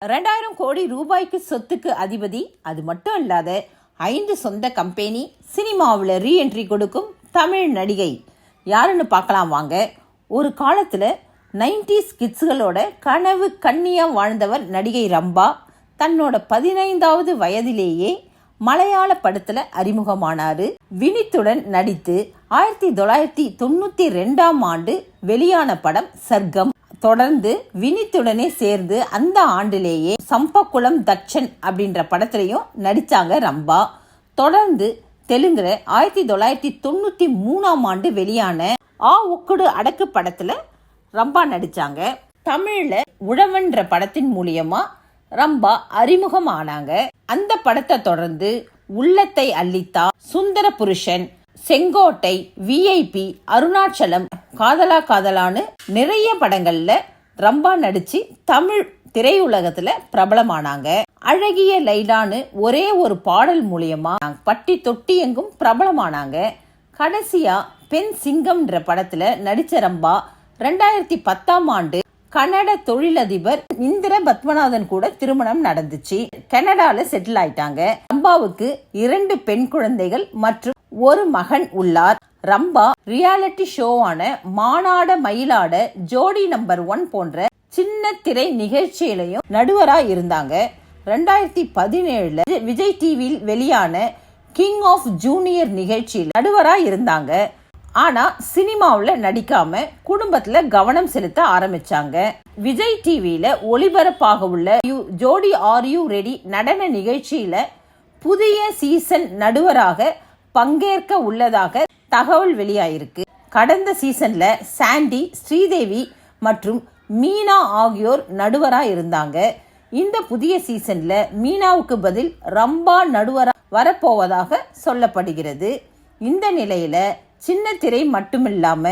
2000 கோடி ரூபாய்க்கு சொத்துக்கு அதிபதி. அது மட்டும் இல்லாத 5 சொந்த கம்பெனி. சினிமாவில் ரீஎன்ட்ரி கொடுக்கும் தமிழ் நடிகை யாருன்னு பார்க்கலாம் வாங்க. ஒரு காலத்தில் 90s கிட்ஸுகளோட கனவு கன்னியாக வாழ்ந்தவர் நடிகை ரம்பா. தன்னோட 15வது வயதிலேயே மலையாள படத்தில் அறிமுகமானார். வினித்துடன் நடித்து 1992ஆம் ஆண்டு வெளியான படம் சர்க்கம். தொடர்ந்து வினித்துடனே சேர்ந்து அந்த ஆண்டிலேயே சம்பக்குளம் தட்சன் அப்படின்ற படத்திலையும் நடித்தாங்க ரம்பா. தொடர்ந்து தெலுங்குல 1993ஆம் ஆண்டு வெளியான ஆ ஒக்குடு அடக்கு படத்தில் ரம்பா நடித்தாங்க. தமிழில் உழவன்ற படத்தின் மூலியமா ரம்பா அறிமுகமானாங்க. அந்த படத்தை தொடர்ந்து உள்ளத்தை அள்ளித்தா, சுந்தர புருஷன், செங்கோட்டை, விஐபி, அருணாச்சலம், காதலா காதலான்னு நிறைய படங்கள்ல ரம்பா நடிச்சு தமிழ் திரையுலகத்துல பிரபலமானாங்க. அழகிய லைலான்னு ஒரே ஒரு பாடல் மூலியமா பட்டி தொட்டி எங்கும் பிரபலமானாங்க. கடைசியா பெண் சிங்கம்ன்ற படத்துல நடிச்ச ரம்பா 2010ஆம் ஆண்டு கனடா தொழிலதிபர் இந்திர பத்மநாதன் கூட திருமணம் நடந்துச்சு. கனடால செட்டில் ஆயிட்டாங்க. ரம்பாவுக்கு 2 பெண் குழந்தைகள் மற்றும் ஒரு மகன் உள்ளார். ரம்பா ரியாலிட்டி ஷோவான மானாட மயிலாட, ஜோடி நம்பர் 1 போன்ற சின்ன திரை நிகழ்ச்சியிலையும் நடுவரா இருந்தாங்க. 2017 விஜய் டிவியில் வெளியான கிங் ஆஃப் ஜூனியர் நிகழ்ச்சியில் நடுவரா இருந்தாங்க. ஆனா சினிமாவில் நடிக்காம குடும்பத்துல கவனம் செலுத்த ஆரம்பிச்சாங்க. விஜய் டிவியில ஒளிபரப்பாக உள்ள ஜோடி ஆர் யூ ரெடி நடன நிகழ்ச்சியில புதிய சீசன் நடுவராக பங்கேற்க உள்ளதாக தகவல் வெளியாயிருக்கு. கடந்த சீசன்ல சாண்டி, ஸ்ரீதேவி மற்றும் மீனா ஆகியோர் நடுவரா இருந்தாங்க. இந்த புதிய சீசன்ல மீனாவுக்கு பதில் ரம்பா நடுவரா வரப்போவதாக சொல்லப்படுகிறது. இந்த நிலையில சின்ன திரை மட்டுமில்லாம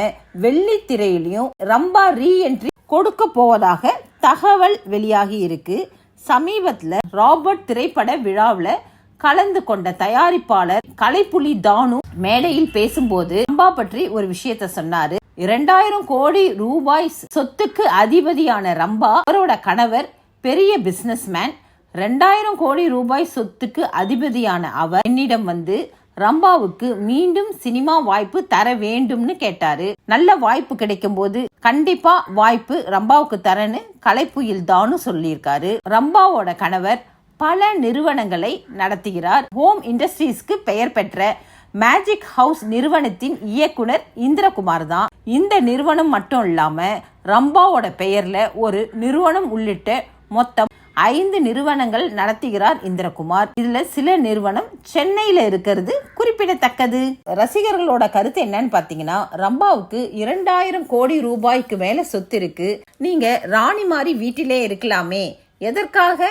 வெள்ளித்திரையிலையும் ரம்பா ரீஎன்ட்ரி கொடுக்க போவதாக தகவல் வெளியாகி இருக்கு. சமீபத்துல ராபர்ட் திரைப்பட விழாவில் கலந்து கொண்ட தயாரிப்பாளர் கலைப்புலி தானு மேடையில் பேசும்போது ரம்பா பற்றி ஒரு விஷயத்த சொன்னாரு. 2000 கோடி ரூபாய் சொத்துக்கு அதிபதியான ரம்பா, அவரோட கணவர் பெரிய பிசினஸ் மேன். 2000 கோடி ரூபாய் சொத்துக்கு அதிபதியான அவர் என்னிடம் வந்து ரம்பாவுக்கு மீண்டும் சினிமா வாய்ப்பு தர வேண்டும்னு கேட்டாரு. நல்ல வாய்ப்பு கிடைக்கும் போது கண்டிப்பா வாய்ப்பு ரம்பாவுக்கு தரன்னு கலைப்புயில் தானு சொல்லியிருக்காரு. ரம்பாவோட கணவர் பல நிறுவனங்களை நடத்துகிறார். ஹோம் இண்டஸ்ட்ரீஸ்க்கு பெயர் பெற்ற மேஜிக் ஹவுஸ் நிறுவனத்தின் இயக்குனர் இந்திரகுமார் தான். இந்த நிறுவனம் மட்டும் இல்லாம ரம்பாவோட பெயர்ல ஒரு நிறுவனம் உள்ளிட்ட மொத்தம் 5 நிறுவனங்கள் நடத்துகிறார் இந்திரகுமார். இதுல சில நிறுவனம் சென்னையில இருக்கிறது குறிப்பிடத்தக்கது. ரசிகர்களோட கருத்து என்னன்னு பாத்தீங்கன்னா, ரம்பாவுக்கு 2000 கோடி ரூபாய்க்கு மேல சொத்து இருக்கு. நீங்க ராணி மாதிரி வீட்டிலே இருக்கலாமே, எதற்காக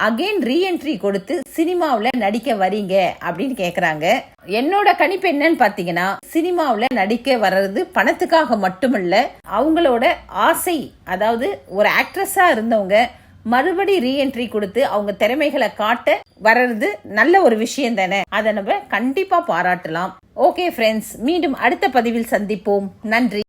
அகைன் ரீஎன்ட்ரி கொடுத்து சினிமாவில் நடிக்க வரீங்க அப்படின்னு கேக்குறாங்க. என்னோட கணிப்பு என்னன்னு பாத்தீங்கன்னா, சினிமாவில் நடிக்க வர்றது பணத்துக்காக மட்டுமல்ல, அவங்களோட ஆசை. அதாவது ஒரு ஆக்ட்ரஸா இருந்தவங்க மறுபடி ரீஎன்ட்ரி கொடுத்து அவங்க திறமைகளை காட்ட வர்றது நல்ல ஒரு விஷயம் தானே. அதை நம்ம கண்டிப்பா பாராட்டலாம். ஓகே ஃப்ரெண்ட்ஸ், மீண்டும் அடுத்த பதிவில் சந்திப்போம். நன்றி.